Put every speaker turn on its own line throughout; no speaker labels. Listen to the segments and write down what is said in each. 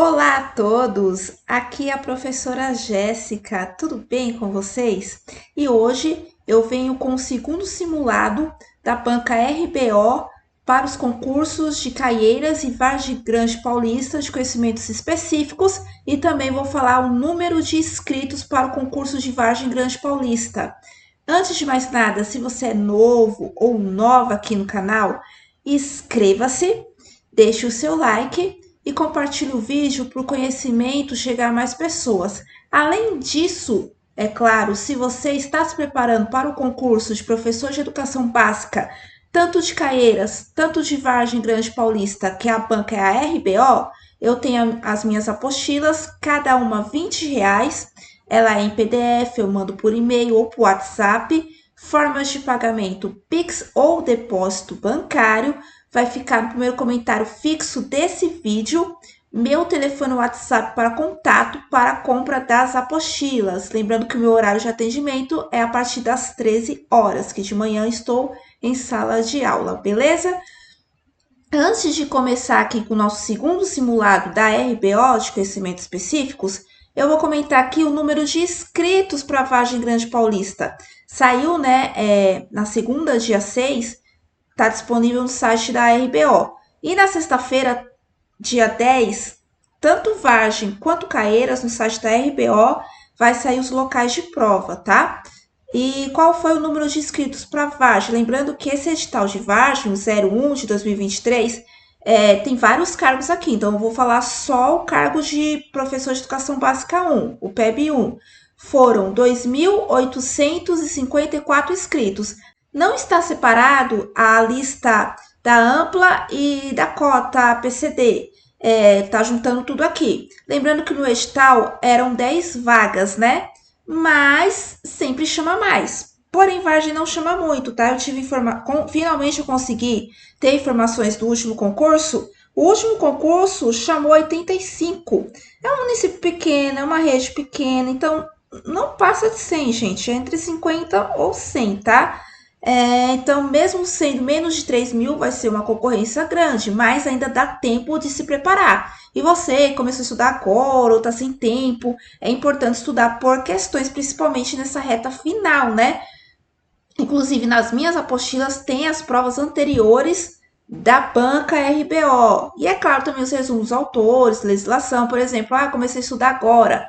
Olá a todos, aqui é a professora Jéssica, tudo bem com vocês? E hoje eu venho com o segundo simulado da banca RBO para os concursos de Caieiras e Vargem Grande Paulista de conhecimentos específicos e também vou falar o número de inscritos para o concurso de Vargem Grande Paulista. Antes de mais nada, se você é novo ou nova aqui no canal, inscreva-se, deixe o seu like e compartilhe o vídeo para o conhecimento chegar a mais pessoas. Além disso, é claro, se você está se preparando para o concurso de professor de educação básica, tanto de Caieiras, tanto de Vargem Grande Paulista, que a banca é a RBO, eu tenho as minhas apostilas, cada uma R$ 20. Ela é em PDF, eu mando por e-mail ou por WhatsApp. Formas de pagamento Pix ou depósito bancário. Vai ficar no primeiro comentário fixo desse vídeo. Meu telefone WhatsApp para contato para a compra das apostilas. Lembrando que o meu horário de atendimento é a partir das 13 horas, que de manhã estou em sala de aula, beleza? Antes de começar aqui com o nosso segundo simulado da RBO de conhecimentos específicos, eu vou comentar aqui o número de inscritos para a Vargem Grande Paulista. Saiu, né, na segunda, dia 6, está disponível no site da RBO. E na sexta-feira, dia 10, tanto Vargem quanto Caieiras, no site da RBO, vai sair os locais de prova, tá? E qual foi o número de inscritos para Vargem? Lembrando que esse edital de Vargem, o 01 de 2023, tem vários cargos aqui. Então, eu vou falar só o cargo de professor de educação básica 1, o PEB 1. Foram 2.854 inscritos. Não está separado a lista da ampla e da cota PCD. Tá juntando tudo aqui. Lembrando que no edital eram 10 vagas, né? Mas sempre chama mais. Porém, Vargem não chama muito, tá? Eu tive finalmente eu consegui ter informações do último concurso. O último concurso chamou 85. É um município pequeno, é uma rede pequena, então não passa de 100, gente. É entre 50 ou 100, tá? Então, mesmo sendo menos de 3 mil, vai ser uma concorrência grande, mas ainda dá tempo de se preparar. E você começou a estudar agora ou está sem tempo, é importante estudar por questões, principalmente nessa reta final, né? Inclusive, nas minhas apostilas tem as provas anteriores da banca RBO. E é claro também os resumos autores, legislação, por exemplo. Comecei a estudar agora.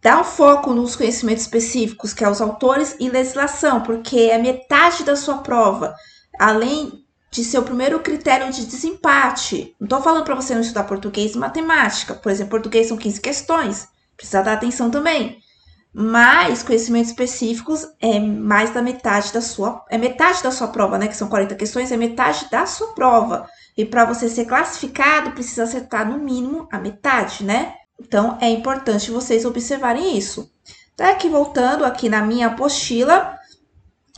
Dá um foco nos conhecimentos específicos, que é os autores e legislação, porque é metade da sua prova. Além de ser o primeiro critério de desempate. Não estou falando para você não estudar português e matemática. Por exemplo, português são 15 questões. Precisa dar atenção também. Mas conhecimentos específicos é mais da metade da sua. É metade da sua prova, né? Que são 40 questões, é metade da sua prova. E para você ser classificado, precisa acertar no mínimo a metade, né? Então, é importante vocês observarem isso. Tá aqui, voltando aqui na minha apostila,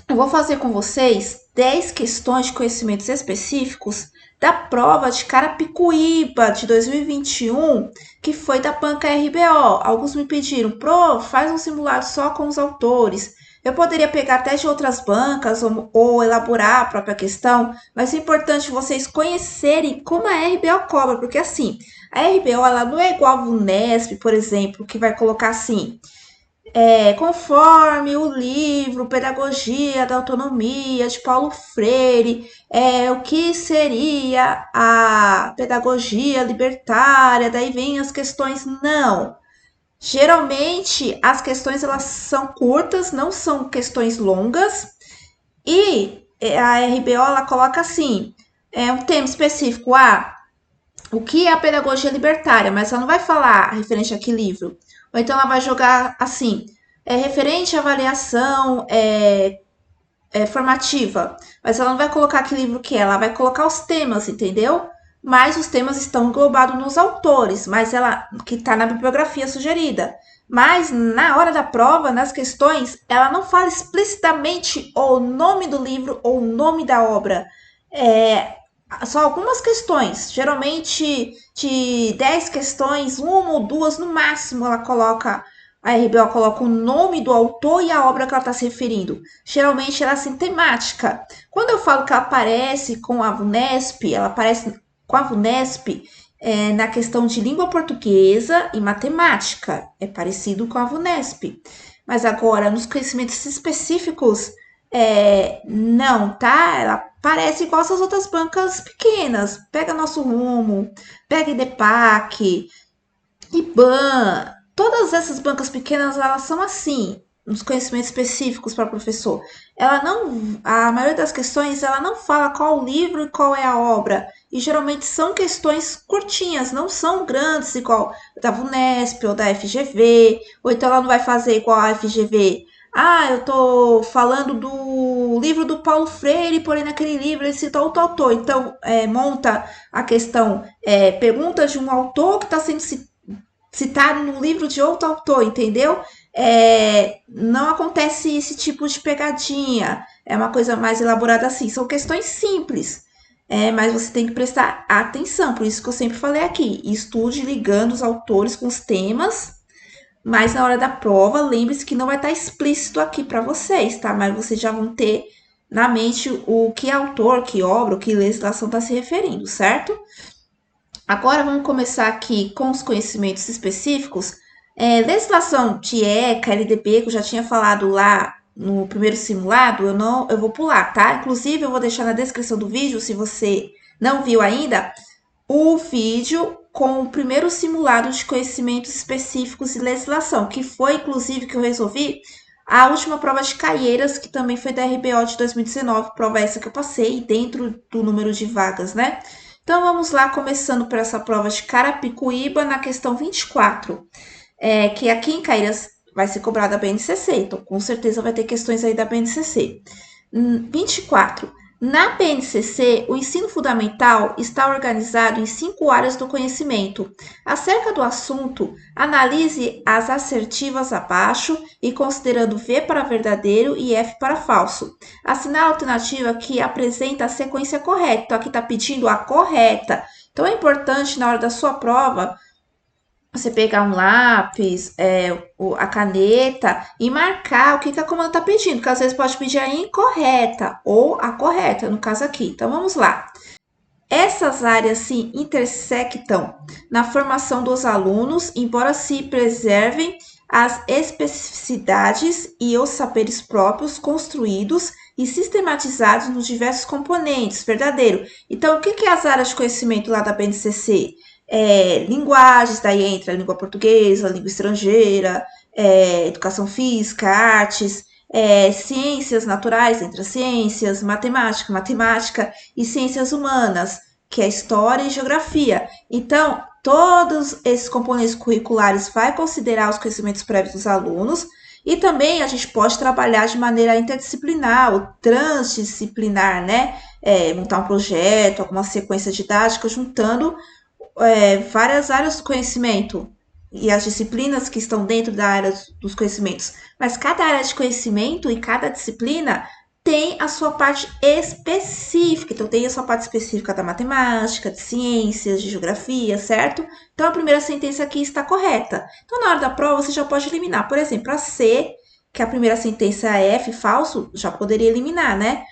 eu vou fazer com vocês 10 questões de conhecimentos específicos da prova de Carapicuíba de 2021, que foi da banca RBO. Alguns me pediram, faz um simulado só com os autores. Eu poderia pegar até de outras bancas ou elaborar a própria questão, mas é importante vocês conhecerem como a RBO cobra, porque assim, a RBO ela não é igual a VUNESP, por exemplo, que vai colocar assim, conforme o livro Pedagogia da Autonomia de Paulo Freire, o que seria a pedagogia libertária, daí vem as questões, não. Geralmente, as questões elas são curtas, não são questões longas, e a RBO ela coloca assim, um tema específico, o que é a pedagogia libertária, mas ela não vai falar referente a que livro. Ou então ela vai jogar assim, referente à avaliação formativa, mas ela não vai colocar que livro que é, ela vai colocar os temas, entendeu? Mas os temas estão englobados nos autores, mas ela que está na bibliografia sugerida. Mas na hora da prova, nas questões, ela não fala explicitamente o nome do livro ou o nome da obra. Só algumas questões, geralmente de 10 questões, uma ou duas no máximo, a RBO coloca o nome do autor e a obra que ela está se referindo. Geralmente ela é assim, temática. Quando eu falo que ela aparece com a VUNESP, ela aparece com a VUNESP na questão de língua portuguesa e matemática. É parecido com a VUNESP. Mas agora, nos conhecimentos específicos, não, tá? Ela parece igual essas outras bancas pequenas. Pega Nosso Rumo, pega IDEPAC, IBAN. Todas essas bancas pequenas, elas são assim, nos conhecimentos específicos para o professor. Ela não, a maioria das questões, ela não fala qual o livro e qual é a obra. E geralmente são questões curtinhas, não são grandes, igual da VUNESP ou da FGV, ou então ela não vai fazer igual a FGV. Ah, eu tô falando do livro do Paulo Freire, porém naquele livro ele cita outro autor. Então, monta a questão, pergunta de um autor que está sendo citado no livro de outro autor, entendeu? Não acontece esse tipo de pegadinha. É uma coisa mais elaborada assim. São questões simples. Mas você tem que prestar atenção. Por isso que eu sempre falei aqui. Estude ligando os autores com os temas. Mas na hora da prova, lembre-se que não vai estar explícito aqui para vocês, tá? Mas vocês já vão ter na mente o que autor, que obra, o que legislação está se referindo, certo? Agora vamos começar aqui com os conhecimentos específicos. Legislação de ECA, LDB, que eu já tinha falado lá no primeiro simulado, eu vou pular, tá? Inclusive, eu vou deixar na descrição do vídeo, se você não viu ainda, o vídeo com o primeiro simulado de conhecimentos específicos e legislação, que foi, inclusive, que eu resolvi a última prova de Caieiras, que também foi da RBO de 2019, prova essa que eu passei, dentro do número de vagas, né? Então, vamos lá, começando por essa prova de Carapicuíba, na questão 24, que aqui em Caieiras vai ser cobrada a BNCC, então com certeza vai ter questões aí da BNCC. 24. Na BNCC, o ensino fundamental está organizado em 5 áreas do conhecimento. Acerca do assunto, analise as assertivas abaixo e considerando V para verdadeiro e F para falso. Assinale a alternativa que apresenta a sequência correta. Então, aqui está pedindo a correta. Então, é importante na hora da sua prova você pegar um lápis, a caneta e marcar o que a comanda está pedindo, porque às vezes pode pedir a incorreta ou a correta, no caso aqui. Então vamos lá. Essas áreas se intersectam na formação dos alunos, embora se preservem as especificidades e os saberes próprios construídos e sistematizados nos diversos componentes, verdadeiro. Então, o que é as áreas de conhecimento lá da BNCC? Linguagens, daí entra a língua portuguesa, a língua estrangeira, educação física, artes, ciências naturais, entre as ciências, matemática e ciências humanas, que é história e geografia. Então, todos esses componentes curriculares vai considerar os conhecimentos prévios dos alunos e também a gente pode trabalhar de maneira interdisciplinar ou transdisciplinar, né? Montar um projeto, alguma sequência didática, juntando várias áreas do conhecimento e as disciplinas que estão dentro da área dos conhecimentos. Mas cada área de conhecimento e cada disciplina tem a sua parte específica. Então, tem a sua parte específica da matemática, de ciências, de geografia, certo? Então, a primeira sentença aqui está correta. Então, na hora da prova, você já pode eliminar. Por exemplo, a C, que a primeira sentença é F, falso, já poderia eliminar, né?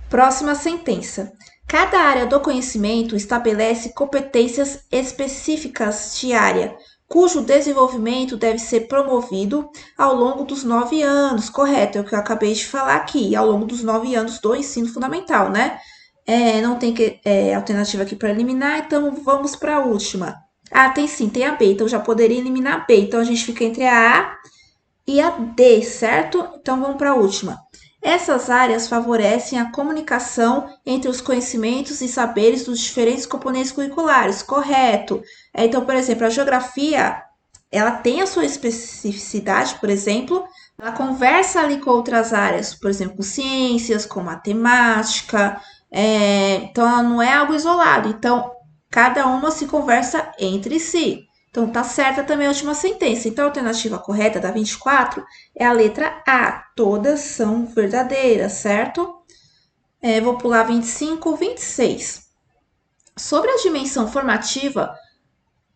Próxima sentença. Cada área do conhecimento estabelece competências específicas de área, cujo desenvolvimento deve ser promovido ao longo dos 9 anos. Correto, é o que eu acabei de falar aqui, ao longo dos 9 anos do ensino fundamental, né? Não tem alternativa aqui para eliminar, então vamos para a última. Ah, tem sim, tem a B, então já poderia eliminar a B. Então a gente fica entre a A e a D, certo? Então vamos para a última. Essas áreas favorecem a comunicação entre os conhecimentos e saberes dos diferentes componentes curriculares, correto? Então, por exemplo, a geografia, ela tem a sua especificidade, por exemplo, ela conversa ali com outras áreas, por exemplo, com ciências, com matemática, então ela não é algo isolado, então cada uma se conversa entre si. Então, tá certa também a última sentença. Então, a alternativa correta da 24 é a letra A. Todas são verdadeiras, certo? Vou pular 25, 26. Sobre a dimensão formativa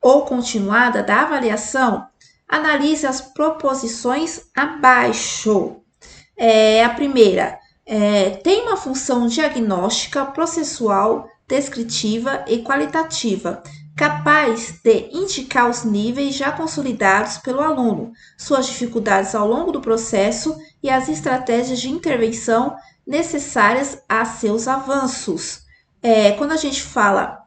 ou continuada da avaliação, analise as proposições abaixo. A primeira, tem uma função diagnóstica, processual, descritiva e qualitativa. capaz de indicar os níveis já consolidados pelo aluno, suas dificuldades ao longo do processo e as estratégias de intervenção necessárias a seus avanços. Quando a gente fala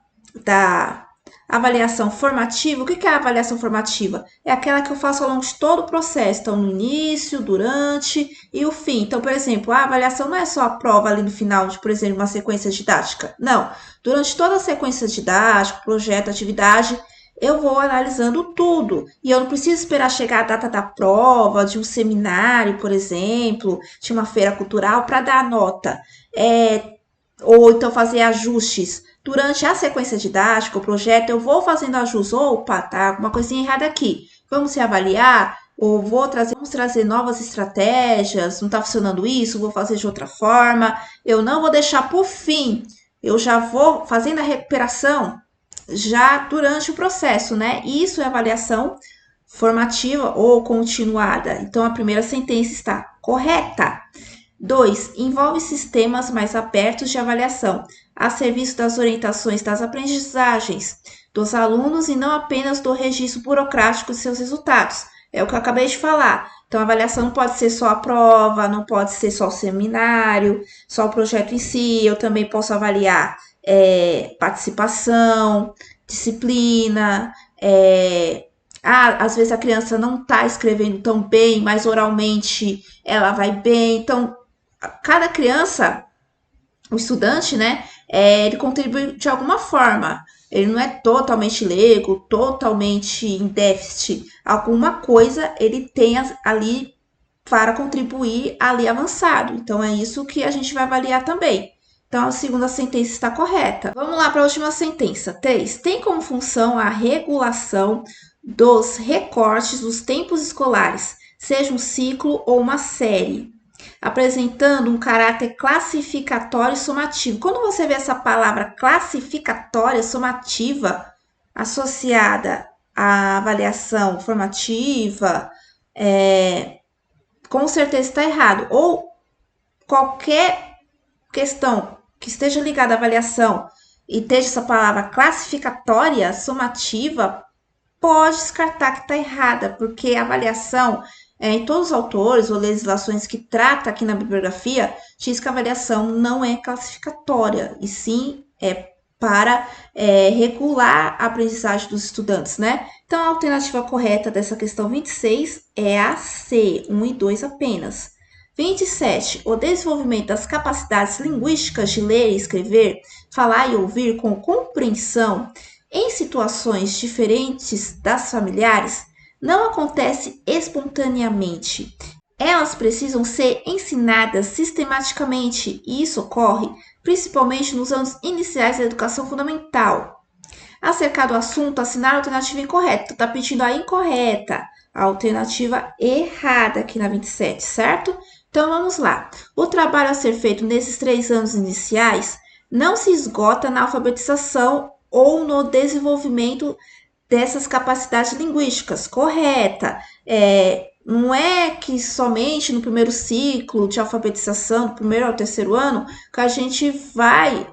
da avaliação formativa, o que é a avaliação formativa? É aquela que eu faço ao longo de todo o processo, então no início, durante e o fim. Então, por exemplo, a avaliação não é só a prova ali no final de, por exemplo, uma sequência didática. Não, durante toda a sequência didática, projeto, atividade, eu vou analisando tudo. E eu não preciso esperar chegar a data da prova, de um seminário, por exemplo, de uma feira cultural, para dar a nota. Ou então fazer ajustes. Durante a sequência didática, o projeto, eu vou fazendo ajustes. Opa, tá alguma coisinha errada aqui. Vamos reavaliar? Ou vamos trazer novas estratégias? Não está funcionando isso? Vou fazer de outra forma. Eu não vou deixar por fim. Eu já vou fazendo a recuperação já durante o processo, né? Isso é avaliação formativa ou continuada. Então, a primeira sentença está correta. 2. Envolve sistemas mais abertos de avaliação, a serviço das orientações das aprendizagens dos alunos e não apenas do registro burocrático de seus resultados. É o que eu acabei de falar. Então, a avaliação não pode ser só a prova, não pode ser só o seminário, só o projeto em si. Eu também posso avaliar participação, disciplina, às vezes a criança não está escrevendo tão bem, mas oralmente ela vai bem. Então, cada criança, o estudante, né, ele contribui de alguma forma. Ele não é totalmente leigo, totalmente em déficit. Alguma coisa ele tem ali para contribuir ali avançado. Então, é isso que a gente vai avaliar também. Então, a segunda sentença está correta. Vamos lá para a última sentença. 3. Tem como função a regulação dos recortes dos tempos escolares, seja um ciclo ou uma série, apresentando um caráter classificatório e somativo. Quando você vê essa palavra classificatória, somativa, associada à avaliação formativa, com certeza está errado. Ou qualquer questão que esteja ligada à avaliação e esteja essa palavra classificatória, somativa, pode descartar que está errada, porque a avaliação, em todos os autores ou legislações que trata aqui na bibliografia, diz que a avaliação não é classificatória, e sim para regular a aprendizagem dos estudantes, né? Então, a alternativa correta dessa questão 26 é a C, 1 e 2 apenas. 27. O desenvolvimento das capacidades linguísticas de ler e escrever, falar e ouvir com compreensão em situações diferentes das familiares não acontece espontaneamente. Elas precisam ser ensinadas sistematicamente e isso ocorre principalmente nos anos iniciais da educação fundamental. Acerca do assunto, assinar a alternativa incorreta. Está pedindo a incorreta, a alternativa errada aqui na 27, certo? Então, vamos lá. O trabalho a ser feito nesses 3 anos iniciais não se esgota na alfabetização ou no desenvolvimento dessas capacidades linguísticas. Correta. Não é que somente no primeiro ciclo de alfabetização, do primeiro ao terceiro ano, que a gente vai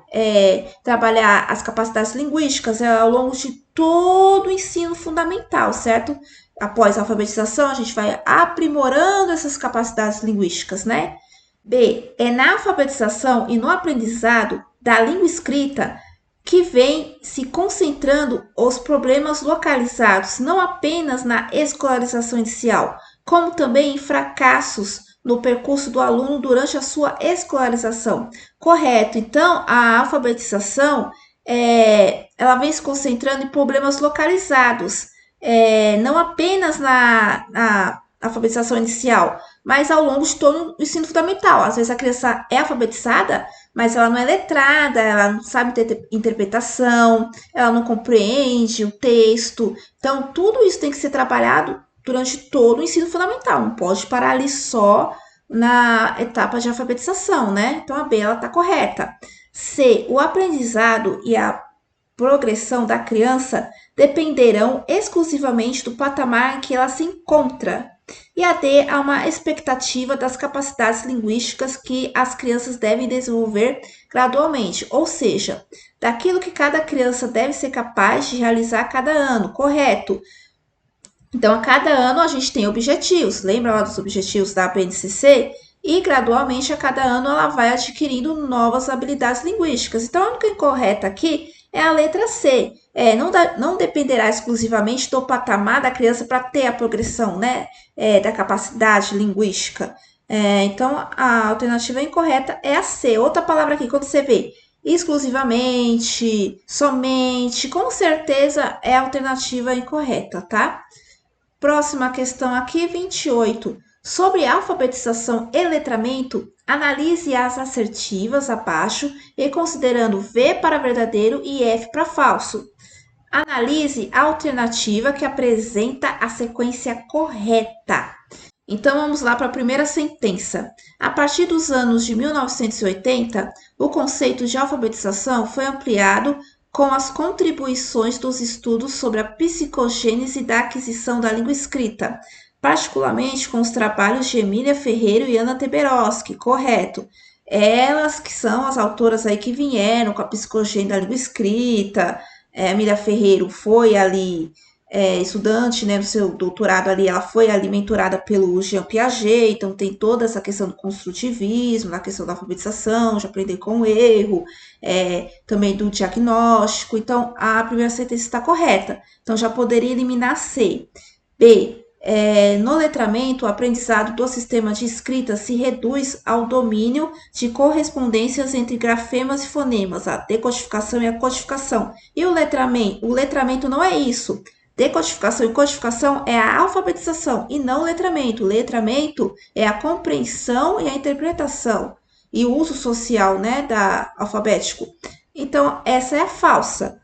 trabalhar as capacidades linguísticas ao longo de todo o ensino fundamental, certo? Após a alfabetização, a gente vai aprimorando essas capacidades linguísticas, né? B. É na alfabetização e no aprendizado da língua escrita que vem se concentrando os problemas localizados não apenas na escolarização inicial, como também em fracassos no percurso do aluno durante a sua escolarização. Correto. Então, a alfabetização ela vem se concentrando em problemas localizados, não apenas na alfabetização inicial, mas ao longo de todo o ensino fundamental. Às vezes a criança é alfabetizada, mas ela não é letrada, ela não sabe ter interpretação, ela não compreende o texto. Então, tudo isso tem que ser trabalhado durante todo o ensino fundamental. Não pode parar ali só na etapa de alfabetização, né? Então, a B, ela está correta. C, o aprendizado e a progressão da criança dependerão exclusivamente do patamar em que ela se encontra. E a D há uma expectativa das capacidades linguísticas que as crianças devem desenvolver gradualmente, ou seja, daquilo que cada criança deve ser capaz de realizar a cada ano, correto? Então, a cada ano a gente tem objetivos, lembra lá dos objetivos da BNCC? E gradualmente, a cada ano, ela vai adquirindo novas habilidades linguísticas. Então, a única incorreta aqui é a letra C. Não dependerá exclusivamente do patamar da criança para ter a progressão, né? Da capacidade linguística. Então, a alternativa incorreta é a C. Outra palavra aqui, quando você vê exclusivamente, somente, com certeza é a alternativa incorreta, tá? Próxima questão aqui, 28. Sobre alfabetização e letramento, analise as assertivas abaixo e considerando V para verdadeiro e F para falso. Analise a alternativa que apresenta a sequência correta. Então vamos lá para a primeira sentença. A partir dos anos de 1980, o conceito de alfabetização foi ampliado com as contribuições dos estudos sobre a psicogênese da aquisição da língua escrita, particularmente com os trabalhos de Emília Ferreiro e Ana Teberoski, correto? Elas que são as autoras aí que vieram com a psicogênese da língua escrita. Emília Ferreiro foi ali estudante, né, no seu doutorado ali, ela foi ali mentorada pelo Jean Piaget, então tem toda essa questão do construtivismo, na questão da alfabetização, de aprender com o erro, também do diagnóstico. Então, a primeira sentença está correta. Então, já poderia eliminar C. B. No letramento, o aprendizado do sistema de escrita se reduz ao domínio de correspondências entre grafemas e fonemas, a decodificação e a codificação. E o letramento não é isso. Decodificação e codificação é a alfabetização e não o letramento. O letramento é a compreensão e a interpretação e o uso social, né, da alfabético. Então, essa é a falsa.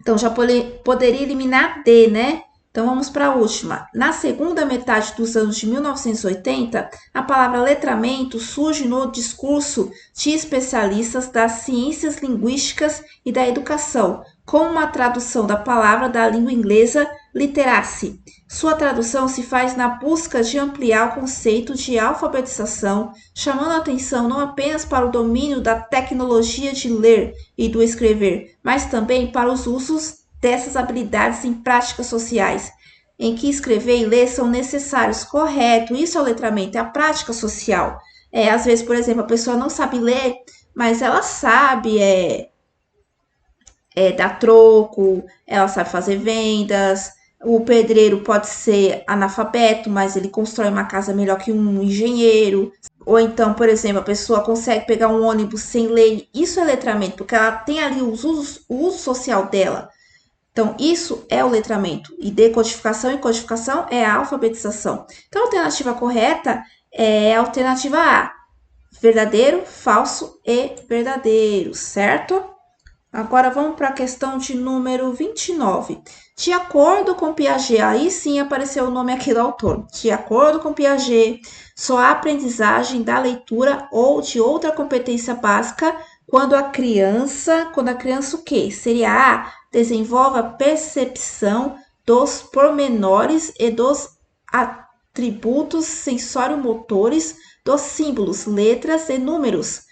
Então, já poderia eliminar D, né? Então, vamos para a última. Na segunda metade dos anos de 1980, a palavra letramento surge no discurso de especialistas das ciências linguísticas e da educação, com uma tradução da palavra da língua inglesa literacy. Sua tradução se faz na busca de ampliar o conceito de alfabetização, chamando a atenção não apenas para o domínio da tecnologia de ler e do escrever, mas também para os usos dessas habilidades em práticas sociais, em que escrever e ler são necessários. Correto, isso é o letramento, é a prática social. Às vezes, por exemplo, a pessoa não sabe ler, mas ela sabe dar troco, ela sabe fazer vendas. O pedreiro pode ser analfabeto, mas ele constrói uma casa melhor que um engenheiro. Ou então, por exemplo, a pessoa consegue pegar um ônibus sem ler. Isso é letramento, porque ela tem ali o uso social dela. Então, isso é o letramento. E decodificação e codificação é a alfabetização. Então, a alternativa correta é a alternativa A. Verdadeiro, falso e verdadeiro, certo? Agora, vamos para a questão de número 29. De acordo com Piaget, aí sim apareceu o nome aqui do autor. De acordo com Piaget, só há aprendizagem da leitura ou de outra competência básica quando a criança o quê? Seria A, desenvolve a percepção dos pormenores e dos atributos sensório-motores dos símbolos, letras e números.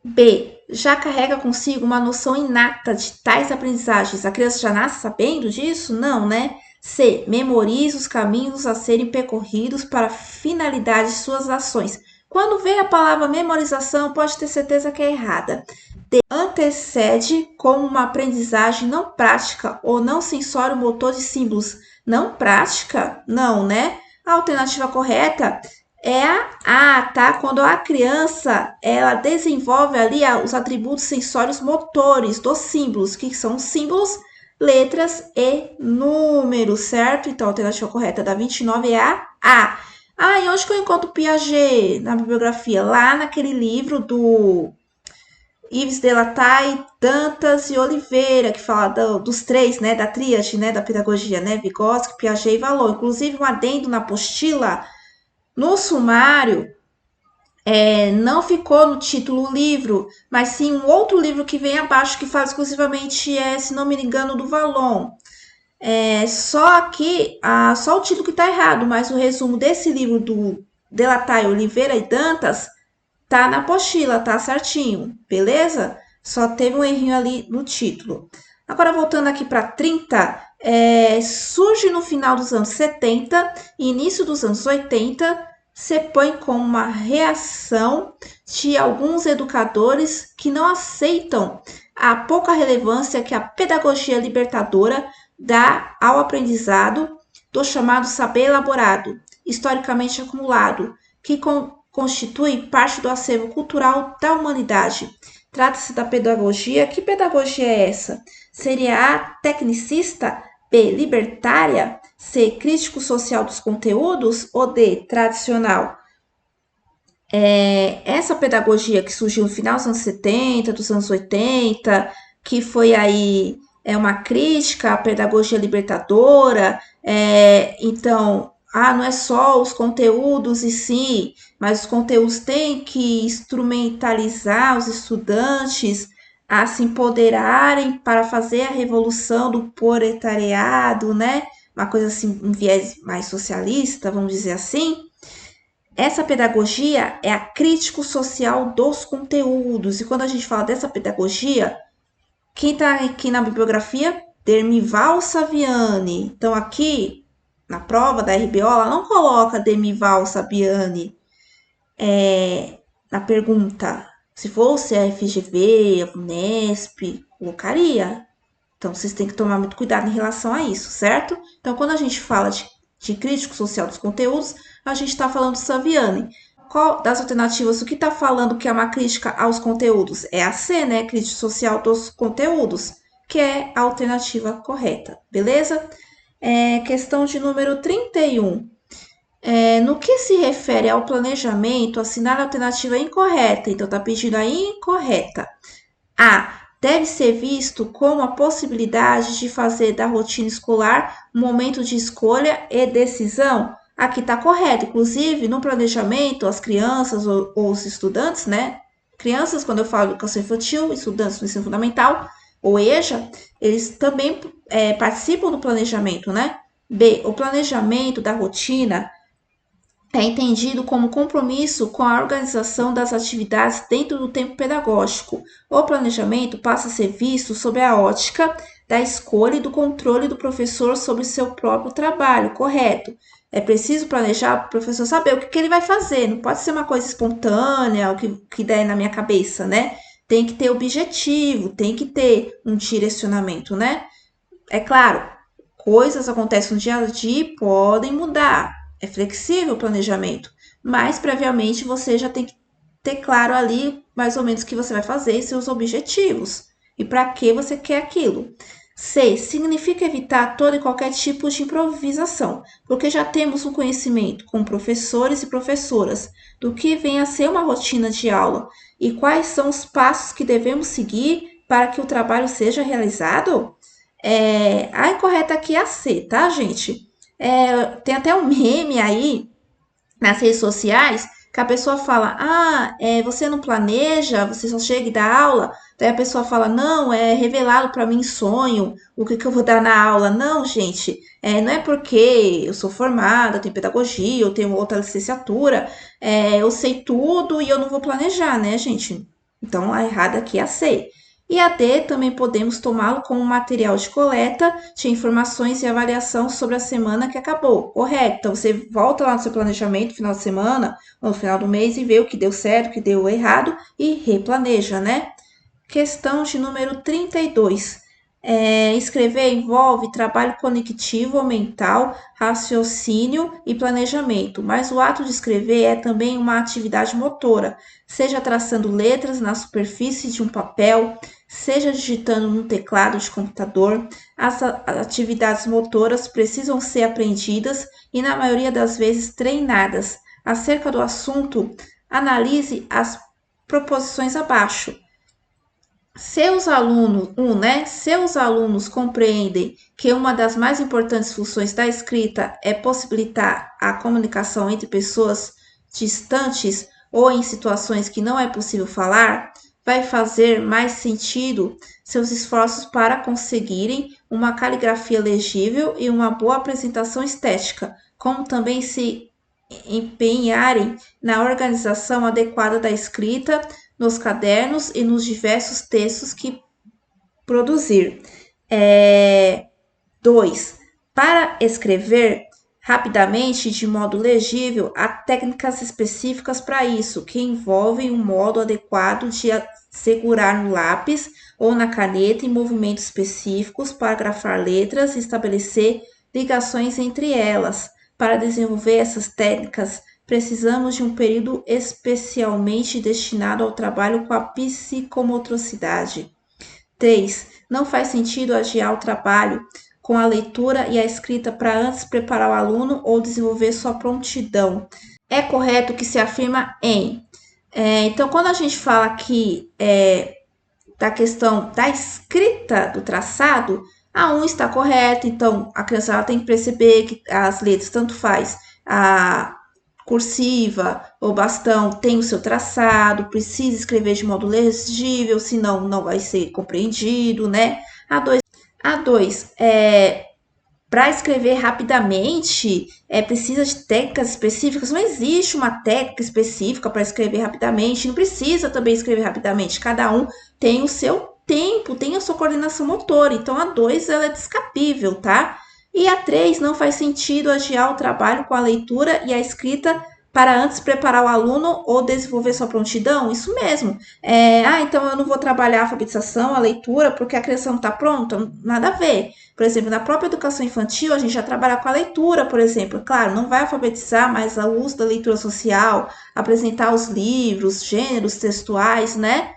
B, já carrega consigo uma noção inata de tais aprendizagens. A criança já nasce sabendo disso? Não, né? C, memoriza os caminhos a serem percorridos para a finalidade de suas ações. Quando vê a palavra memorização, pode ter certeza que é errada. D, antecede como uma aprendizagem não prática ou não sensório-motor de símbolos. Não prática? Não, né? A alternativa correta é a A, tá? Quando a criança, ela desenvolve ali os atributos sensórios motores dos símbolos, que são símbolos, letras e números, certo? Então, a alternativa correta da 29 é a A. E onde que eu encontro Piaget na bibliografia? Lá naquele livro do Yves Delataille, Dantas e Oliveira, que fala dos três, né? Da tríade, né? Da pedagogia, né? Vygotsky, Piaget e Vallon. Inclusive, um adendo na apostila. No sumário, não ficou no título o livro, mas sim um outro livro que vem abaixo que fala exclusivamente, se não me engano, do Vallon. Só aqui, só o título que está errado, mas o resumo desse livro do Delatai, Oliveira e Dantas tá na apostila, tá certinho, beleza? Só teve um errinho ali no título. Agora, voltando aqui para 30, surge no final dos anos 70 e início dos anos 80, se põe como uma reação de alguns educadores que não aceitam a pouca relevância que a pedagogia libertadora dá ao aprendizado do chamado saber elaborado, historicamente acumulado, que constitui parte do acervo cultural da humanidade. Trata-se da pedagogia. Que pedagogia é essa? Seria A, tecnicista, B, libertária, C, crítico social dos conteúdos ou D, tradicional? Essa pedagogia que surgiu no final dos anos 70, dos anos 80, que foi aí uma crítica à pedagogia libertadora, então, não é só os conteúdos em si, mas os conteúdos têm que instrumentalizar os estudantes a se empoderarem para fazer a revolução do proletariado, né? Uma coisa assim, um viés mais socialista, vamos dizer assim. Essa pedagogia é a crítico social dos conteúdos. E quando a gente fala dessa pedagogia, quem está aqui na bibliografia? Dermival Saviani. Então, aqui, na prova da RBO, ela não coloca Dermival Saviani na pergunta. Se fosse a FGV, a Unesp, colocaria. Então, vocês têm que tomar muito cuidado em relação a isso, certo? Então, quando a gente fala de crítico social dos conteúdos, a gente está falando do Saviani. Qual das alternativas, o que está falando que é uma crítica aos conteúdos? É a C, né? Crítica social dos conteúdos, que é a alternativa correta, beleza? Questão de número 31. No que se refere ao planejamento, assinar a alternativa incorreta. Então, está pedindo a incorreta. A. Deve ser visto como a possibilidade de fazer da rotina escolar um momento de escolha e decisão. Aqui está correto. Inclusive, no planejamento, as crianças ou os estudantes, né? Crianças, quando eu falo educação infantil, estudantes do ensino fundamental, ou EJA, eles também participam do planejamento, né? B. O planejamento da rotina é entendido como compromisso com a organização das atividades dentro do tempo pedagógico. O planejamento passa a ser visto sob a ótica da escolha e do controle do professor sobre seu próprio trabalho, correto? É preciso planejar para o professor saber o que ele vai fazer, não pode ser uma coisa espontânea, o que der na minha cabeça, né? Tem que ter objetivo, tem que ter um direcionamento, né? É claro, coisas acontecem no dia a dia e podem mudar. É flexível o planejamento, mas previamente você já tem que ter claro ali mais ou menos o que você vai fazer e seus objetivos e para que você quer aquilo. C. Significa evitar todo e qualquer tipo de improvisação, porque já temos um conhecimento com professores e professoras do que vem a ser uma rotina de aula e quais são os passos que devemos seguir para que o trabalho seja realizado. A incorreta aqui é a C, tá, gente? Tem até um meme aí nas redes sociais que a pessoa fala: você não planeja, você só chega e dá aula. Daí a pessoa fala: não, é revelado para mim em sonho o que eu vou dar na aula. Não, gente, não é porque eu sou formada, tenho pedagogia, eu tenho outra licenciatura, eu sei tudo e eu não vou planejar, né, gente? Então a errada aqui é a C. E a D também podemos tomá-lo como material de coleta de informações e avaliação sobre a semana que acabou. Correto. Então você volta lá no seu planejamento, final de semana, ou no final do mês, e vê o que deu certo, o que deu errado e replaneja, né? Questão de número 32. Escrever envolve trabalho conectivo ou mental, raciocínio e planejamento, mas o ato de escrever é também uma atividade motora, seja traçando letras na superfície de um papel, seja digitando no teclado de computador. As atividades motoras precisam ser aprendidas e, na maioria das vezes, treinadas. Acerca do assunto, analise as proposições abaixo. Seus alunos compreendem que uma das mais importantes funções da escrita é possibilitar a comunicação entre pessoas distantes ou em situações que não é possível falar. vai fazer mais sentido seus esforços para conseguirem uma caligrafia legível e uma boa apresentação estética, como também se empenharem na organização adequada da escrita, nos cadernos e nos diversos textos que produzir. 2. Para escrever rapidamente de modo legível, há técnicas específicas para isso, que envolvem um modo adequado de segurar no lápis ou na caneta em movimentos específicos para grafar letras e estabelecer ligações entre elas. Para desenvolver essas técnicas, precisamos de um período especialmente destinado ao trabalho com a psicomotricidade. 3. Não faz sentido adiar o trabalho com a leitura e a escrita para antes preparar o aluno ou desenvolver sua prontidão. É correto que se afirma em. Então, quando a gente fala aqui da questão da escrita do traçado, a 1 está correto, então a criança ela tem que perceber que as letras, tanto faz a cursiva ou bastão, tem o seu traçado, precisa escrever de modo legível, senão não vai ser compreendido, né? A2 para escrever rapidamente, precisa de técnicas específicas. Não existe uma técnica específica para escrever rapidamente. Não precisa também escrever rapidamente. Cada um tem o seu tempo, tem a sua coordenação motora. Então, a 2 ela é descapível, tá? E a 3 não faz sentido adiar o trabalho com a leitura e a escrita para antes preparar o aluno ou desenvolver sua prontidão? Isso mesmo. Então eu não vou trabalhar a alfabetização, a leitura, porque a criança não está pronta? Nada a ver. Por exemplo, na própria educação infantil, a gente já trabalha com a leitura, por exemplo. Claro, não vai alfabetizar, mas o uso da leitura social, apresentar os livros, gêneros textuais, né?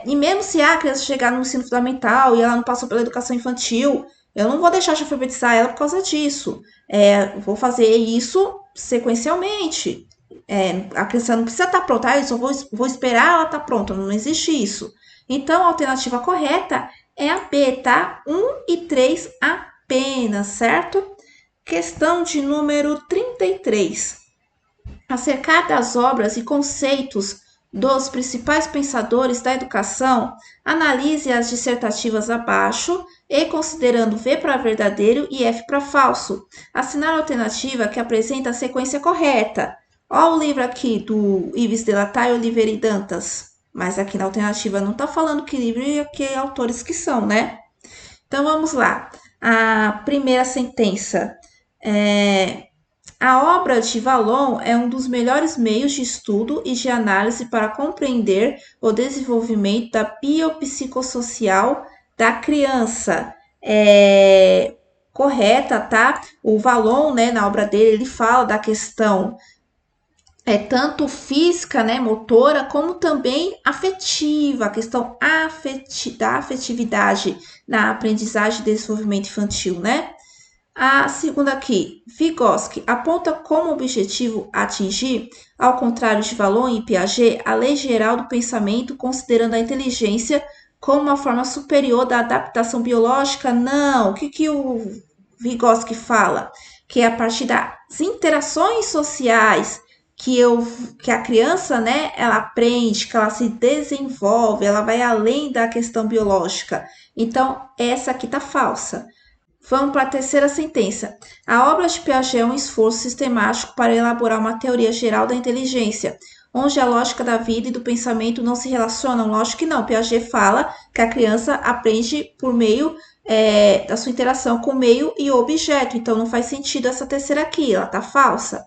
E mesmo se a criança chegar no ensino fundamental e ela não passou pela educação infantil, eu não vou deixar de alfabetizar ela por causa disso. Vou fazer isso sequencialmente. A criança não precisa estar pronta, eu só vou esperar ela estar pronta, não existe isso. Então, a alternativa correta é a B, tá? 1 e 3 apenas, certo? Questão de número 33. Acerca das obras e conceitos dos principais pensadores da educação, analise as dissertativas abaixo e considerando V para verdadeiro e F para falso. Assinar a alternativa que apresenta a sequência correta. Olha o livro aqui do Yves de Latare, Oliveira e Dantas. Mas aqui na alternativa não está falando que livro e que autores que são, né? Então vamos lá. A primeira sentença. A obra de Vallon é um dos melhores meios de estudo e de análise para compreender o desenvolvimento da biopsicossocial da criança. Correta, tá? O Vallon, né, na obra dele, ele fala da questão tanto física, né, motora, como também afetiva, a questão da afetividade na aprendizagem e desenvolvimento infantil, né? A segunda aqui, Vygotsky aponta como objetivo atingir, ao contrário de Vallon e Piaget, a lei geral do pensamento, considerando a inteligência como uma forma superior da adaptação biológica? Não. O que o Vygotsky fala? Que é a partir das interações sociais que a criança, né, ela aprende, que ela se desenvolve, ela vai além da questão biológica. Então, essa aqui tá falsa. Vamos para a terceira sentença. A obra de Piaget é um esforço sistemático para elaborar uma teoria geral da inteligência, onde a lógica da vida e do pensamento não se relacionam. Lógico que não. Piaget fala que a criança aprende por meio da sua interação com o meio e o objeto. Então, não faz sentido essa terceira aqui, ela está falsa.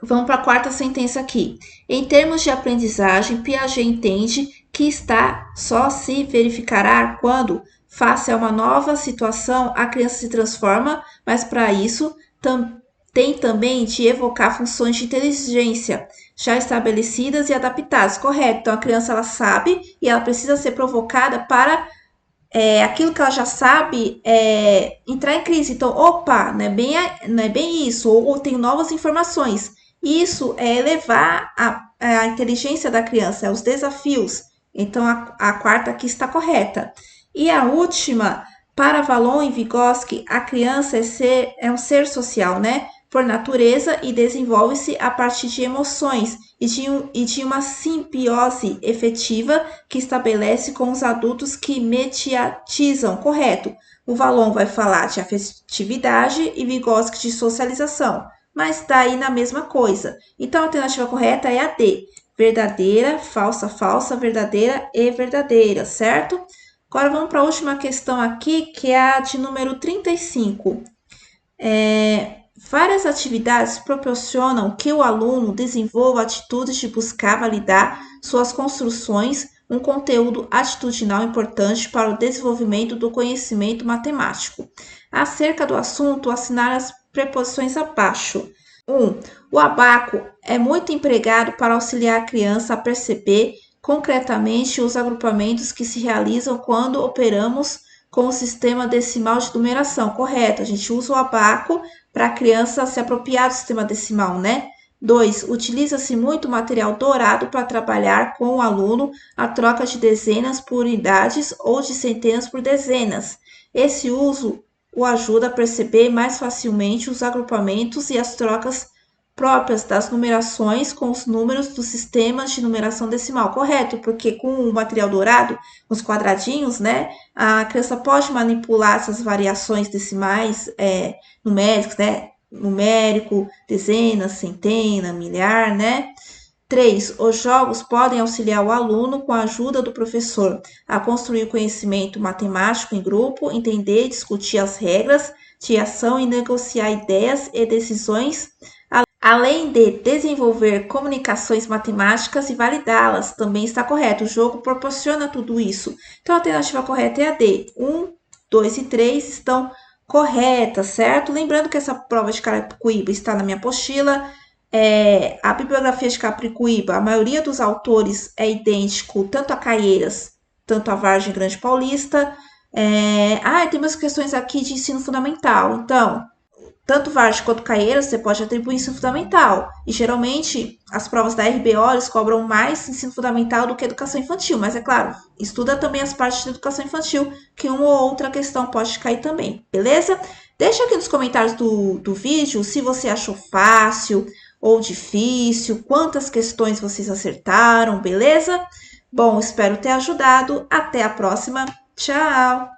Vamos para a quarta sentença aqui. Em termos de aprendizagem, Piaget entende que só se verificará quando, face a uma nova situação, a criança se transforma, mas para isso tem também de evocar funções de inteligência já estabelecidas e adaptadas. Correto. Então, a criança ela sabe e ela precisa ser provocada para aquilo que ela já sabe entrar em crise. Então, opa, não é bem isso, ou tenho novas informações. Isso é elevar a inteligência da criança, os desafios. Então, a quarta aqui está correta. E a última, para Vallon e Vygotsky, a criança é um ser social, né? por natureza e desenvolve-se a partir de emoções e de uma simbiose efetiva que estabelece com os adultos que mediatizam, correto? O Valon vai falar de afetividade e Vygotsky de socialização, mas está aí na mesma coisa. Então, a alternativa correta é a D. Verdadeira, falsa, falsa, verdadeira e verdadeira, certo? Agora vamos para a última questão aqui, que é a de número 35. Várias atividades proporcionam que o aluno desenvolva atitudes de buscar validar suas construções, um conteúdo atitudinal importante para o desenvolvimento do conhecimento matemático. Acerca do assunto, assinar as preposições abaixo. 1. O abaco é muito empregado para auxiliar a criança a perceber concretamente os agrupamentos que se realizam quando operamos com o sistema decimal de numeração. Correto, a gente usa o abaco para a criança se apropriar do sistema decimal, né? 2. Utiliza-se muito material dourado para trabalhar com o aluno a troca de dezenas por unidades ou de centenas por dezenas. Esse uso o ajuda a perceber mais facilmente os agrupamentos e as trocas próprias das numerações com os números dos sistemas de numeração decimal. Correto, porque com o material dourado, os quadradinhos, né, a criança pode manipular essas variações decimais numéricas, né, numérico, dezena, centena, milhar, né. 3. Os jogos podem auxiliar o aluno, com a ajuda do professor, a construir conhecimento matemático em grupo, entender e discutir as regras de ação e negociar ideias e decisões, além de desenvolver comunicações matemáticas e validá-las. Também está correto. O jogo proporciona tudo isso. Então, a alternativa correta é a D. 1, 2 e 3 estão corretas, certo? Lembrando que essa prova de Carapicuíba está na minha apostila. A bibliografia de Carapicuíba, a maioria dos autores é idêntico tanto a Caieiras, tanto a Vargem Grande Paulista. Tem umas questões aqui de ensino fundamental. Então, tanto Vargem quanto Caieiras, você pode atribuir ensino fundamental. E, geralmente, as provas da RBO, eles cobram mais ensino fundamental do que educação infantil. Mas, é claro, estuda também as partes de educação infantil, que uma ou outra questão pode cair também, beleza? Deixa aqui nos comentários do vídeo se você achou fácil ou difícil, quantas questões vocês acertaram, beleza? Bom, espero ter ajudado. Até a próxima. Tchau!